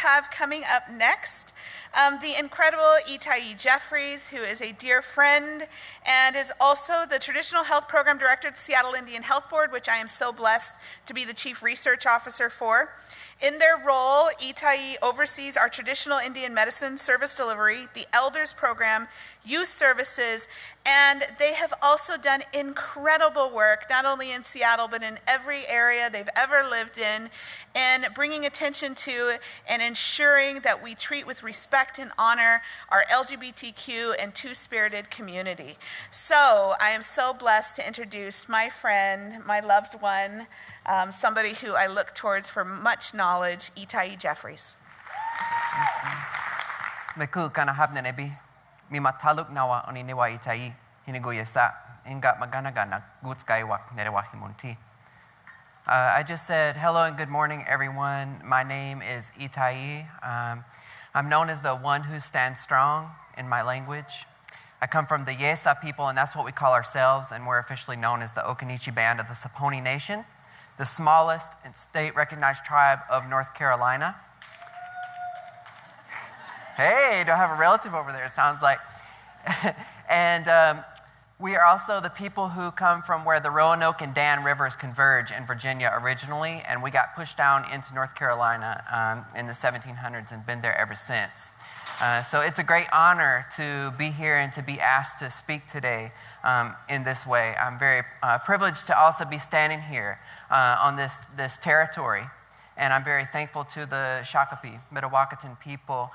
have coming up next the incredible Itai Jeffries, who is a dear friend and is also the Traditional Health Program Director at the Seattle Indian Health Board, which I am so blessed to be the Chief Research Officer for. In their role, Itai oversees our traditional Indian medicine service delivery, the Elders Program, youth services, and they have also done incredible work, not only in Seattle, but in every area they've ever lived in bringing attention to and ensuring that we treat with respect and honor our LGBTQ and two-spirited community. So I am so blessed to introduce my friend, my loved one, somebody who I look towards for much knowledge, Itai Jeffries. Meku kana habne nebi mi mataluk nawa oni newa Itai hinigo yesa inga magana gana gutskaiwa nerewa himunti. I just said hello and good morning, everyone. My name is Itai. I'm known as the one who stands strong in my language. I come from the Yesa people, and that's what we call ourselves, and we're officially known as the Okanichi Band of the Saponi Nation, the smallest and state-recognized tribe of North Carolina. Hey, do I have a relative over there, it sounds like. And we are also the people who come from where the Roanoke and Dan rivers converge in Virginia originally, and we got pushed down into North Carolina in the 1700s and been there ever since. So it's a great honor to be here and to be asked to speak today in this way. I'm very privileged to also be standing here on this territory, and I'm very thankful to the Shakopee, Mdewakanton people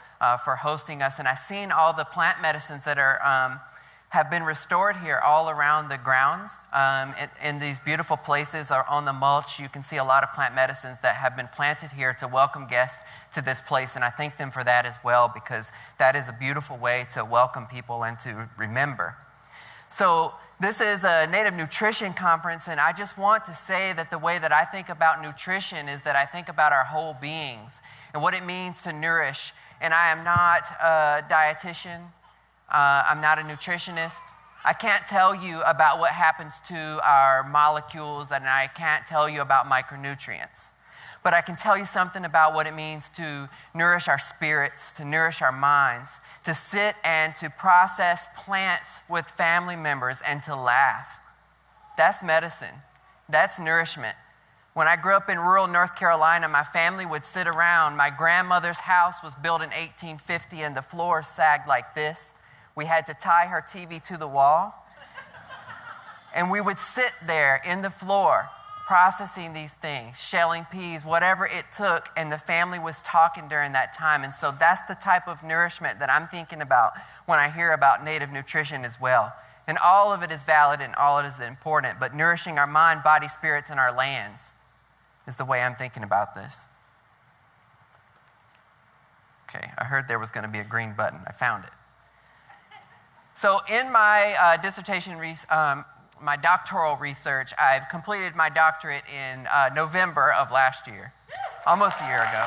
for hosting us. And I've seen all the plant medicines that have been restored here all around the grounds. In these beautiful places or on the mulch, you can see a lot of plant medicines that have been planted here to welcome guests to this place, and I thank them for that as well, because that is a beautiful way to welcome people and to remember. So this is a Native Nutrition Conference, and I just want to say that the way that I think about nutrition is that I think about our whole beings and what it means to nourish. And I am not a dietitian. I'm not a nutritionist. I can't tell you about what happens to our molecules, and I can't tell you about micronutrients. But I can tell you something about what it means to nourish our spirits, to nourish our minds, to sit and to process plants with family members and to laugh. That's medicine. That's nourishment. When I grew up in rural North Carolina, my family would sit around. My grandmother's house was built in 1850 and the floor sagged like this. We had to tie her TV to the wall. And we would sit there in the floor processing these things, shelling peas, whatever it took, and the family was talking during that time. And so that's the type of nourishment that I'm thinking about when I hear about Native nutrition as well. And all of it is valid and all of it is important, but nourishing our mind, body, spirits, and our lands is the way I'm thinking about this. Okay, I heard there was going to be a green button. I found it. So in my dissertation, my doctoral research, I've completed my doctorate in November of last year, almost a year ago.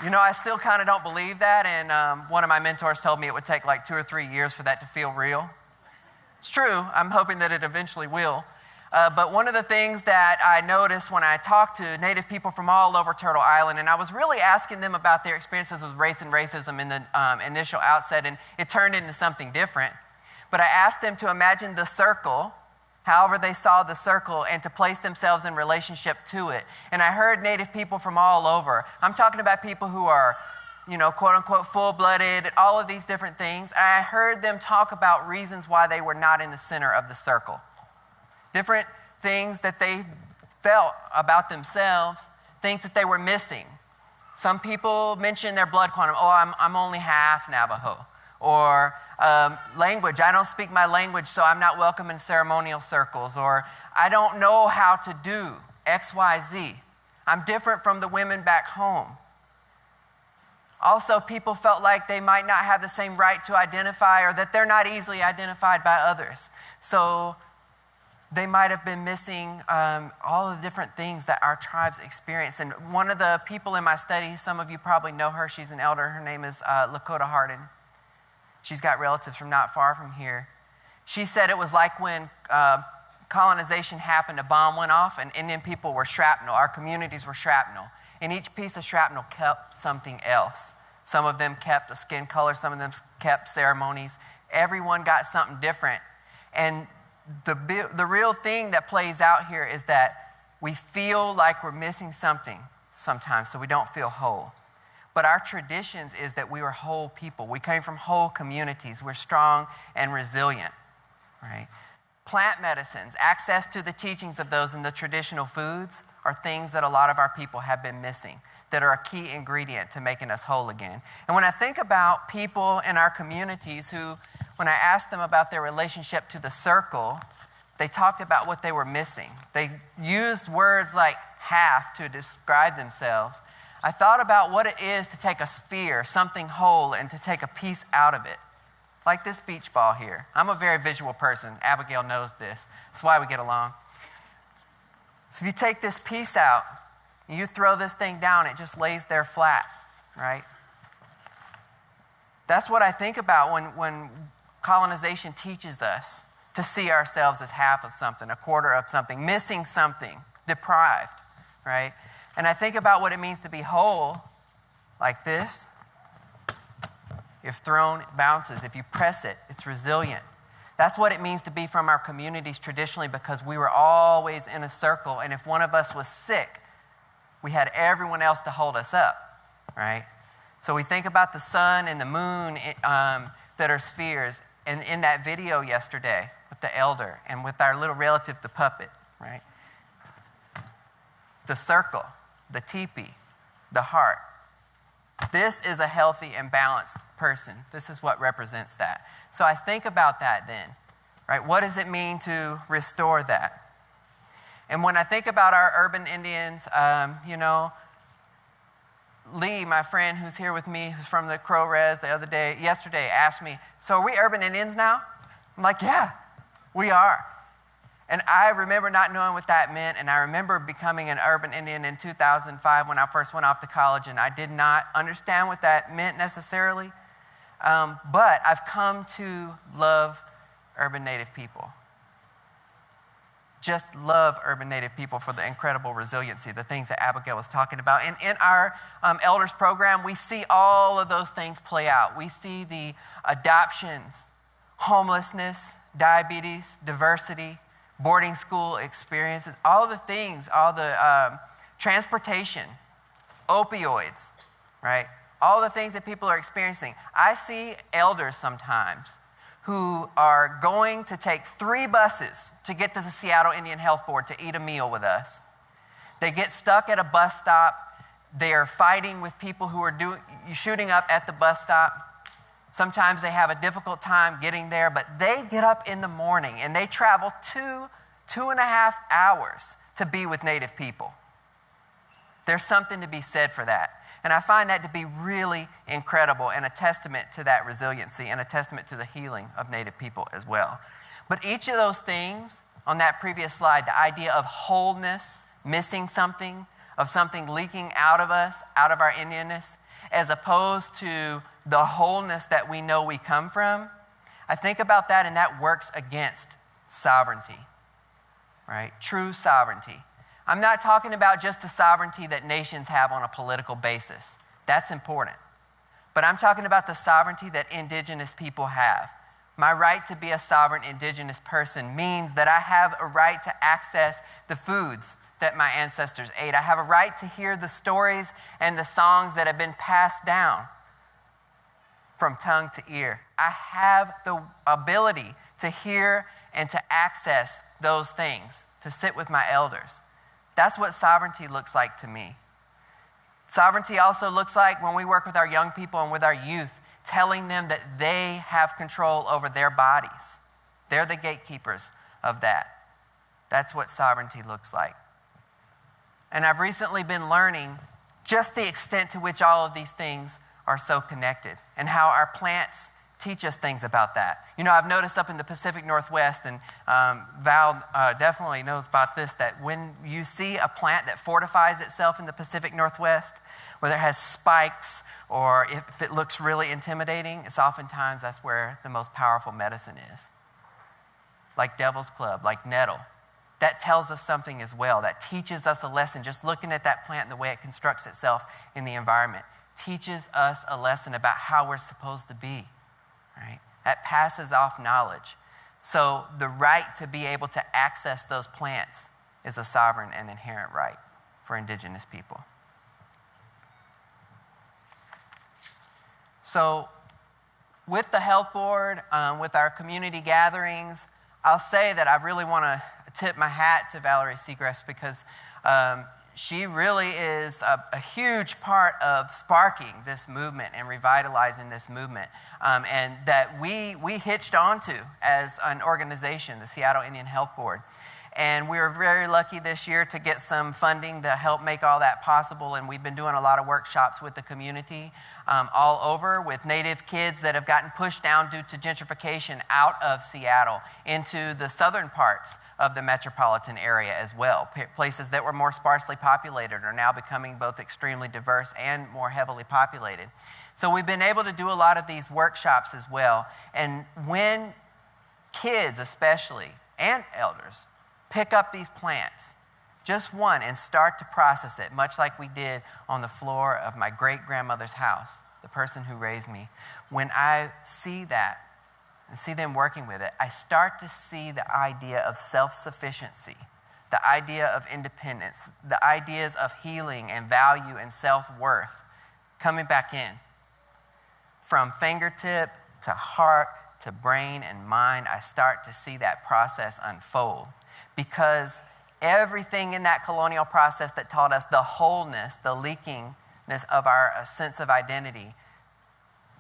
You know, I still kind of don't believe that, and one of my mentors told me it would take like 2 or 3 years for that to feel real. It's true. I'm hoping that it eventually will. But one of the things that I noticed when I talked to Native people from all over Turtle Island, and I was really asking them about their experiences with race and racism in the initial outset, and it turned into something different. But I asked them to imagine the circle, however they saw the circle, and to place themselves in relationship to it. And I heard Native people from all over. I'm talking about people who are, you know, quote unquote full-blooded, all of these different things. And I heard them talk about reasons why they were not in the center of the circle. Different things that they felt about themselves, things that they were missing. Some people mention their blood quantum. Oh, I'm only half Navajo. Or language. I don't speak my language, so I'm not welcome in ceremonial circles. Or I don't know how to do X, Y, Z. I'm different from the women back home. Also, people felt like they might not have the same right to identify, or that they're not easily identified by others. So they might have been missing all the different things that our tribes experience. And one of the people in my study, some of you probably know her, she's an elder, her name is Lakota Harden. She's got relatives from not far from here. She said it was like when colonization happened, a bomb went off and Indian people were shrapnel. Our communities were shrapnel. And each piece of shrapnel kept something else. Some of them kept a skin color, some of them kept ceremonies. Everyone got something different. And the real thing that plays out here is that we feel like we're missing something sometimes, so we don't feel whole. But our traditions is that we were whole people. We came from whole communities. We're strong and resilient, right? Plant medicines, access to the teachings of those in the traditional foods are things that a lot of our people have been missing, that are a key ingredient to making us whole again. And when I think about people in our communities who, when I asked them about their relationship to the circle, they talked about what they were missing. They used words like half to describe themselves. I thought about what it is to take a sphere, something whole, and to take a piece out of it. Like this beach ball here. I'm a very visual person. Abigail knows this. That's why we get along. So if you take this piece out, and you throw this thing down, it just lays there flat, right? That's what I think about when colonization teaches us to see ourselves as half of something, a quarter of something, missing something, deprived, right? And I think about what it means to be whole, like this. If thrown, it bounces. If you press it, it's resilient. That's what it means to be from our communities traditionally, because we were always in a circle, and if one of us was sick, we had everyone else to hold us up, right? So we think about the sun and the moon that are spheres. And in that video yesterday with the elder and with our little relative, the puppet, right? The circle, the teepee, the heart. This is a healthy and balanced person. This is what represents that. So I think about that then, right? What does it mean to restore that? And when I think about our urban Indians, Lee, my friend who's here with me, who's from the Crow Res yesterday asked me, so are we urban Indians now? I'm like, yeah, we are. And I remember not knowing what that meant, and I remember becoming an urban Indian in 2005 when I first went off to college, and I did not understand what that meant necessarily. But I've come to love urban Native people. Just love urban Native people for the incredible resiliency, the things that Abigail was talking about. And in our elders program, we see all of those things play out. We see the adoptions, homelessness, diabetes, diversity, boarding school experiences, all the things, all the transportation, opioids, right? All the things that people are experiencing. I see elders sometimes who are going to take 3 buses to get to the Seattle Indian Health Board to eat a meal with us. They get stuck at a bus stop. They are fighting with people who are shooting up at the bus stop. Sometimes they have a difficult time getting there, but they get up in the morning and they travel 2.5 hours to be with Native people. There's something to be said for that. And I find that to be really incredible and a testament to that resiliency and a testament to the healing of Native people as well. But each of those things on that previous slide, the idea of wholeness, missing something, of something leaking out of us, out of our Indianness, as opposed to the wholeness that we know we come from, I think about that, and that works against sovereignty, right? True sovereignty. I'm not talking about just the sovereignty that nations have on a political basis. That's important. But I'm talking about the sovereignty that indigenous people have. My right to be a sovereign indigenous person means that I have a right to access the foods that my ancestors ate. I have a right to hear the stories and the songs that have been passed down from tongue to ear. I have the ability to hear and to access those things, to sit with my elders. That's what sovereignty looks like to me. Sovereignty also looks like, when we work with our young people and with our youth, telling them that they have control over their bodies. They're the gatekeepers of that. That's what sovereignty looks like. And I've recently been learning just the extent to which all of these things are so connected, and how our plants teach us things about that. You know, I've noticed up in the Pacific Northwest, and Val definitely knows about this, that when you see a plant that fortifies itself in the Pacific Northwest, whether it has spikes or if it looks really intimidating, it's oftentimes that's where the most powerful medicine is. Like Devil's Club, like nettle, that tells us something as well, that teaches us a lesson. Just looking at that plant and the way it constructs itself in the environment teaches us a lesson about how we're supposed to be, right? That passes off knowledge. So the right to be able to access those plants is a sovereign and inherent right for indigenous people. So with the health board, with our community gatherings, I'll say that I really want to tip my hat to Valerie Segrest because she really is a huge part of sparking this movement and revitalizing this movement, and that we hitched onto as an organization, the Seattle Indian Health Board. And we were very lucky this year to get some funding to help make all that possible, and we've been doing a lot of workshops with the community all over with Native kids that have gotten pushed down due to gentrification out of Seattle into the southern parts of the metropolitan area as well. Places that were more sparsely populated are now becoming both extremely diverse and more heavily populated. So we've been able to do a lot of these workshops as well. And when kids especially, and elders, pick up these plants, just one, and start to process it, much like we did on the floor of my great-grandmother's house, the person who raised me. When I see that and see them working with it, I start to see the idea of self-sufficiency, the idea of independence, the ideas of healing and value and self-worth coming back in. From fingertip to heart to brain and mind, I start to see that process unfold. Because everything in that colonial process that taught us the wholeness, the leakingness of our sense of identity,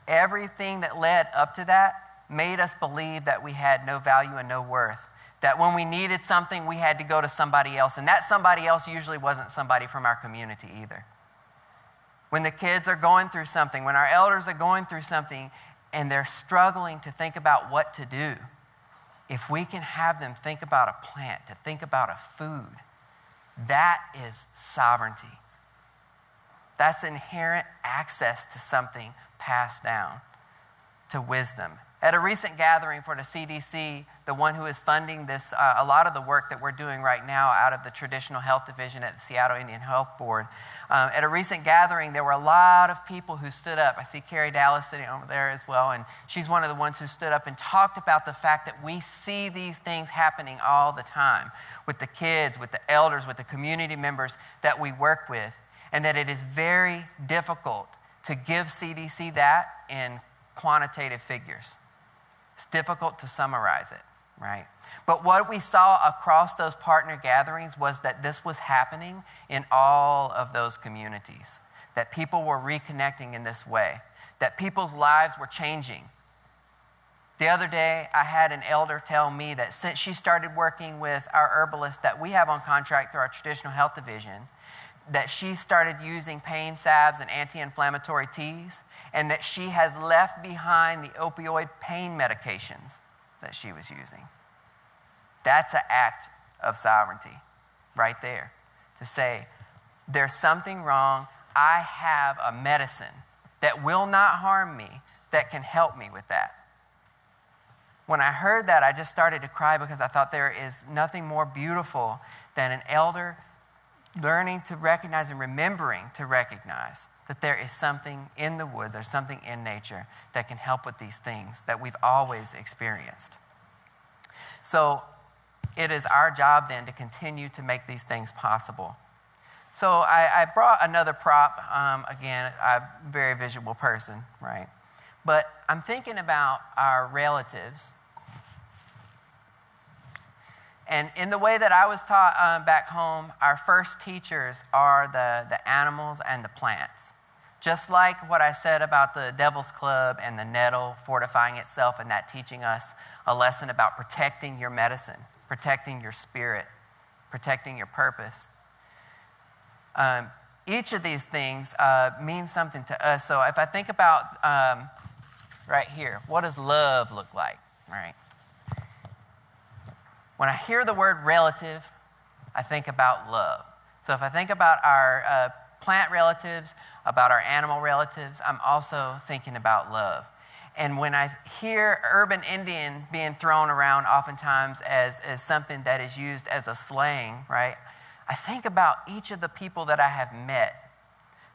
everything that led up to that made us believe that we had no value and no worth. That when we needed something, we had to go to somebody else. And that somebody else usually wasn't somebody from our community either. When the kids are going through something, when our elders are going through something, and they're struggling to think about what to do, if we can have them think about a plant, to think about a food, that is sovereignty. That's inherent access to something passed down, to wisdom. At a recent gathering for the CDC, the one who is funding this, a lot of the work that we're doing right now out of the Traditional Health Division at the Seattle Indian Health Board, at a recent gathering, there were a lot of people who stood up. I see Carrie Dallas sitting over there as well, and she's one of the ones who stood up and talked about the fact that we see these things happening all the time with the kids, with the elders, with the community members that we work with, and that it is very difficult to give CDC that in quantitative figures. It's difficult to summarize it, right? But what we saw across those partner gatherings was that this was happening in all of those communities, that people were reconnecting in this way, that people's lives were changing. The other day, I had an elder tell me that since she started working with our herbalist that we have on contract through our Traditional Health Division, that she started using pain salves and anti-inflammatory teas, and that she has left behind the opioid pain medications that she was using. That's an act of sovereignty right there. To say, there's something wrong, I have a medicine that will not harm me, that can help me with that. When I heard that, I just started to cry because I thought there is nothing more beautiful than an elder learning to recognize and remembering to recognize that there is something in the woods, there's something in nature that can help with these things that we've always experienced. So it is our job then to continue to make these things possible. So I brought another prop. Again, I'm a very visual person, right? But I'm thinking about our relatives. And in the way that I was taught back home, our first teachers are the animals and the plants. Just like what I said about the Devil's Club and the nettle fortifying itself and that teaching us a lesson about protecting your medicine, protecting your spirit, protecting your purpose. Each of these things means something to us. So if I think about right here, what does love look like, right? When I hear the word relative, I think about love. So if I think about our plant relatives, about our animal relatives, I'm also thinking about love. And when I hear urban Indian being thrown around oftentimes as something that is used as a slang, right? I think about each of the people that I have met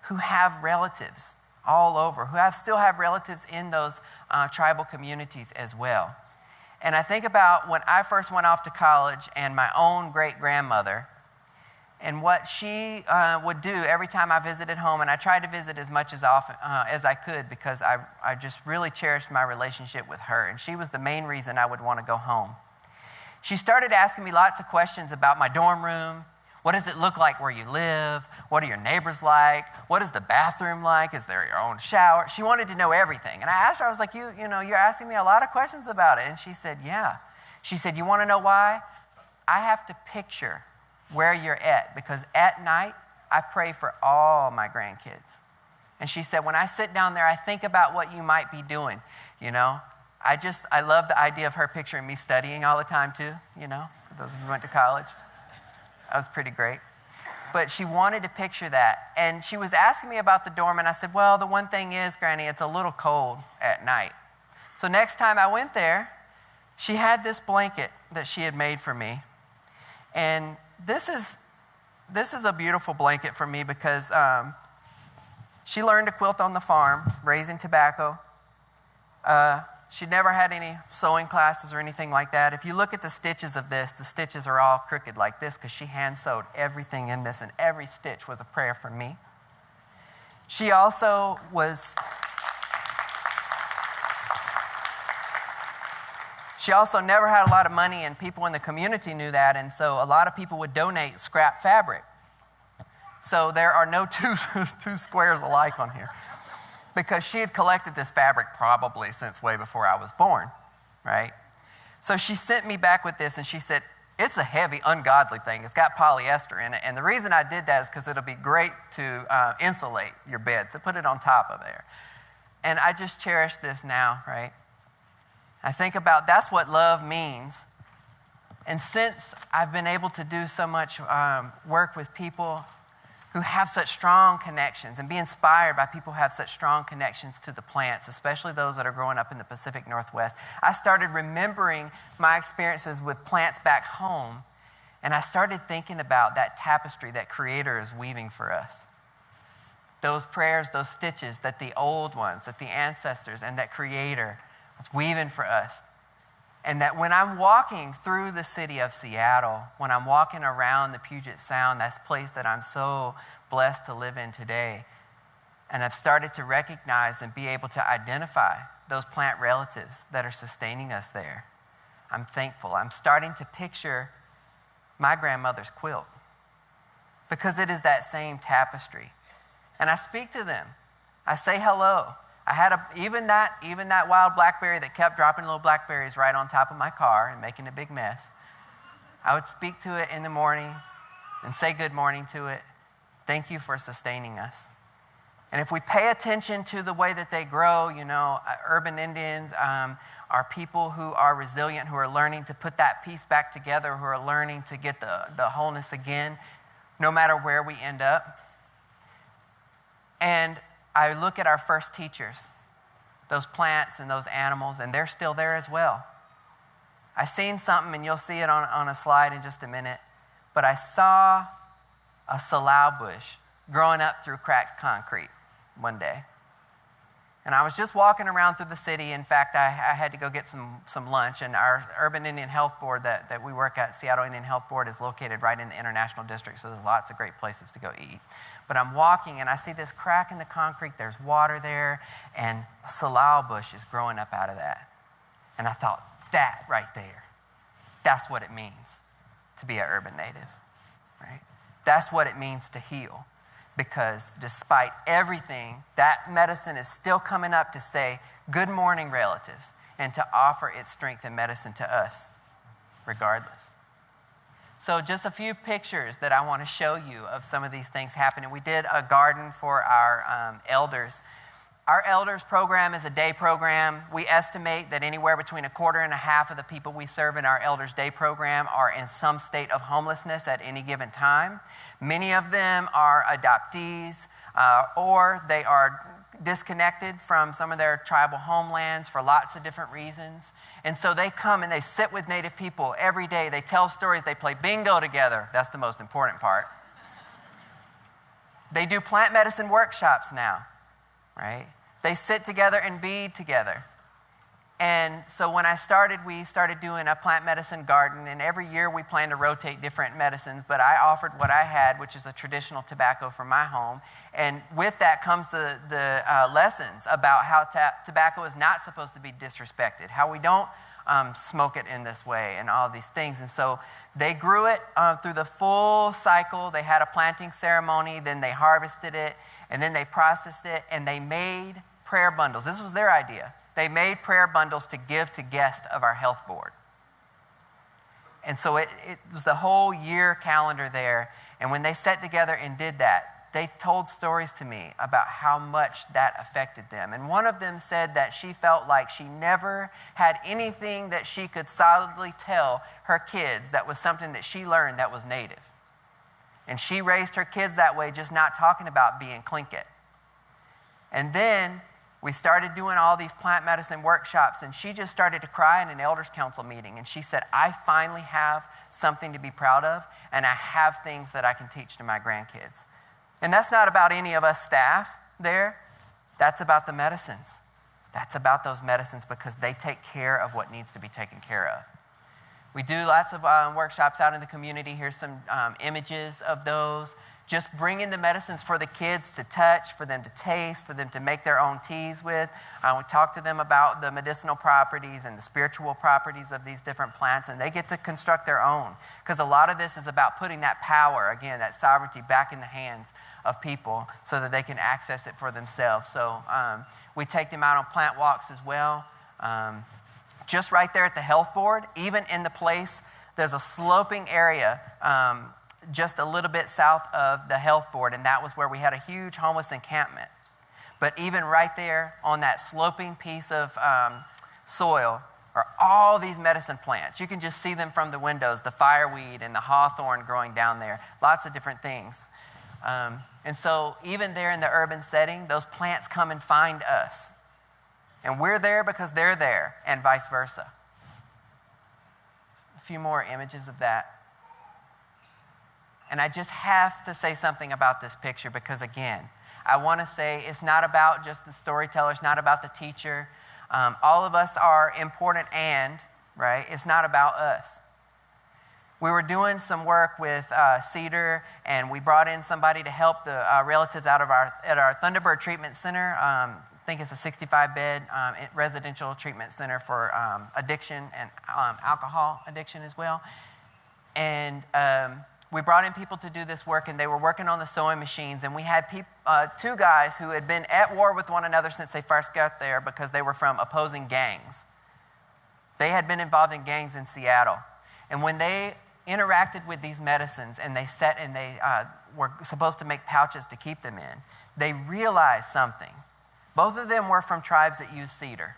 who have relatives all over, still have relatives in those tribal communities as well. And I think about when I first went off to college and my own great-grandmother and what she would do every time I visited home. And I tried to visit as much as often as I could because I just really cherished my relationship with her. And she was the main reason I would want to go home. She started asking me lots of questions about my dorm room. What does it look like where you live? What are your neighbors like? What is the bathroom like? Is there your own shower? She wanted to know everything. And I asked her, I was like, you know, you're asking me a lot of questions about it. And she said, yeah. She said, you want to know why? I have to picture where you're at because at night, I pray for all my grandkids. And she said, when I sit down there, I think about what you might be doing, you know. I love the idea of her picturing me studying all the time too, you know, for those who went to college. That was pretty great. But she wanted to picture that. And she was asking me about the dorm, and I said, well, the one thing is, Granny, it's a little cold at night. So next time I went there, she had this blanket that she had made for me. And this is a beautiful blanket for me because she learned to quilt on the farm, raising tobacco. She never had any sewing classes or anything like that. If you look at the stitches of this, the stitches are all crooked like this because she hand sewed everything in this, and every stitch was a prayer for me. She also never had a lot of money, and people in the community knew that, and so a lot of people would donate scrap fabric. So there are no two squares alike on here because she had collected this fabric probably since way before I was born, right? So she sent me back with this, and she said, it's a heavy, ungodly thing. It's got polyester in it, and the reason I did that is because it'll be great to insulate your bed, so put it on top of there. And I just cherish this now, right? I think about that's what love means. And since I've been able to do so much work with people who have such strong connections and be inspired by people who have such strong connections to the plants, especially those that are growing up in the Pacific Northwest, I started remembering my experiences with plants back home, and I started thinking about that tapestry that Creator is weaving for us. Those prayers, those stitches that the old ones, that the ancestors and that Creator was weaving for us. And that when I'm walking through the city of Seattle, when I'm walking around the Puget Sound, that's a place that I'm so blessed to live in today, and I've started to recognize and be able to identify those plant relatives that are sustaining us there, I'm thankful. I'm starting to picture my grandmother's quilt because it is that same tapestry. And I speak to them. I say hello. I had even that wild blackberry that kept dropping little blackberries right on top of my car and making a big mess. I would speak to it in the morning and say good morning to it. Thank you for sustaining us. And if we pay attention to the way that they grow, you know, urban Indians are people who are resilient, who are learning to put that piece back together, who are learning to get the wholeness again, no matter where we end up. And I look at our first teachers, those plants and those animals, and they're still there as well. I seen something, and you'll see it on a slide in just a minute, but I saw a salal bush growing up through cracked concrete one day. And I was just walking around through the city. In fact, I had to go get some lunch, and our Urban Indian Health Board that we work at, Seattle Indian Health Board, is located right in the International District, so there's lots of great places to go eat. But I'm walking, and I see this crack in the concrete. There's water there, and a salal bush is growing up out of that. And I thought, that right there, that's what it means to be an urban native, right? That's what it means to heal. Because despite everything, that medicine is still coming up to say, good morning, relatives, and to offer its strength and medicine to us, regardless. So just a few pictures that I want to show you of some of these things happening. We did a garden for our elders. Our elders program is a day program. We estimate that anywhere between 1/4 of the people we serve in our elders day program are in some state of homelessness at any given time. Many of them are adoptees or they are disconnected from some of their tribal homelands for lots of different reasons. And so they come and they sit with Native people every day. They tell stories. They play bingo together. That's the most important part. They do plant medicine workshops now, right? They sit together and bead together. And so when I started, we started doing a plant medicine garden, and every year we plan to rotate different medicines, but I offered what I had, which is a traditional tobacco from my home. And with that comes the lessons about how tobacco is not supposed to be disrespected, how we don't smoke it in this way, and all these things. And so they grew it through the full cycle. They had a planting ceremony, then they harvested it, and then they processed it, and they made prayer bundles. This was their idea. They made prayer bundles to give to guests of our health board. And so it was the whole year calendar there. And when they sat together and did that, they told stories to me about how much that affected them. And one of them said that she felt like she never had anything that she could solidly tell her kids that was something that she learned that was Native. And she raised her kids that way, just not talking about being Tlingit. And then we started doing all these plant medicine workshops, and she just started to cry in an elders council meeting. And she said, I finally have something to be proud of, and I have things that I can teach to my grandkids. And that's not about any of us staff there. That's about the medicines. That's about those medicines because they take care of what needs to be taken care of. We do lots of workshops out in the community. Here's some images of those. Just bringing the medicines for the kids to touch, for them to taste, for them to make their own teas with. We talk to them about the medicinal properties and the spiritual properties of these different plants, and they get to construct their own. Because a lot of this is about putting that power, again, that sovereignty back in the hands of people so that they can access it for themselves. So we take them out on plant walks as well. Just right there at the health board, even in the place, there's a sloping area just a little bit south of the health board, and that was where we had a huge homeless encampment. But even right there on that sloping piece of soil are all these medicine plants. You can just see them from the windows, the fireweed and the hawthorn growing down there, lots of different things. And so even there in the urban setting, those plants come and find us. And we're there because they're there, and vice versa. A few more images of that. And I just have to say something about this picture because, again, I want to say it's not about just the storyteller. It's not about the teacher. All of us are important right? It's not about us. We were doing some work with Cedar, and we brought in somebody to help the relatives out of at our Thunderbird Treatment Center. I think it's a 65-bed residential treatment center for addiction and alcohol addiction as well. And we brought in people to do this work, and they were working on the sewing machines. And we had two guys who had been at war with one another since they first got there because they were from opposing gangs. They had been involved in gangs in Seattle. And when they interacted with these medicines and they sat and they were supposed to make pouches to keep them in, they realized something. Both of them were from tribes that used cedar.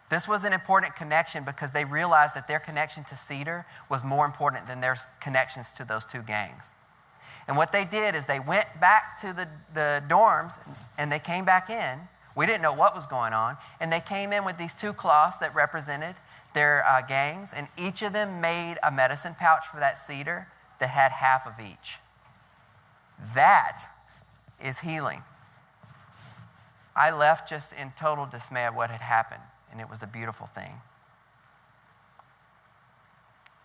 This was an important connection because they realized that their connection to cedar was more important than their connections to those two gangs. And what they did is they went back to the dorms and they came back in. We didn't know what was going on. And they came in with these two cloths that represented their gangs, and each of them made a medicine pouch for that cedar that had half of each. That is healing. I left just in total dismay at what had happened, and it was a beautiful thing.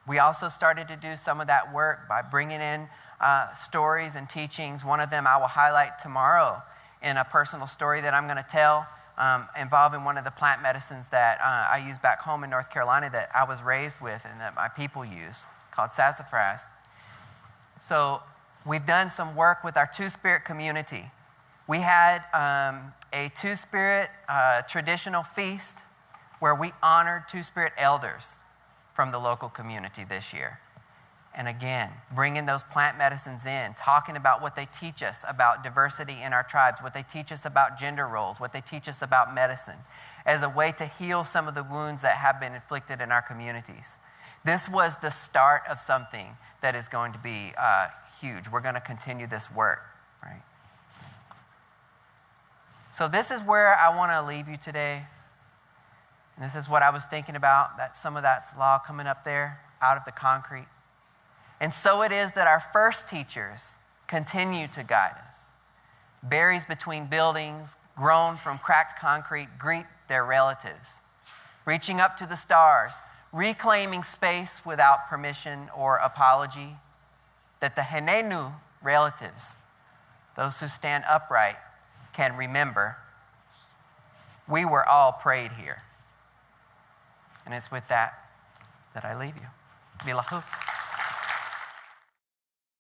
We also started to do some of that work by bringing in stories and teachings. One of them I will highlight tomorrow in a personal story that I'm going to tell involving one of the plant medicines that I use back home in North Carolina that I was raised with and that my people use, called sassafras. So we've done some work with our Two-Spirit community. We had a Two-Spirit traditional feast where we honored Two-Spirit elders from the local community this year. And again, bringing those plant medicines in, talking about what they teach us about diversity in our tribes, what they teach us about gender roles, what they teach us about medicine, as a way to heal some of the wounds that have been inflicted in our communities. This was the start of something that is going to be huge. We're going to continue this work, right? So this is where I want to leave you today. And this is what I was thinking about, that some of that's law coming up there out of the concrete. And so it is that our first teachers continue to guide us. Berries between buildings, grown from cracked concrete, greet their relatives. Reaching up to the stars, reclaiming space without permission or apology, that the Henenu relatives, those who stand upright, can remember we were all prayed here. And it's with that I leave you. Bilahu.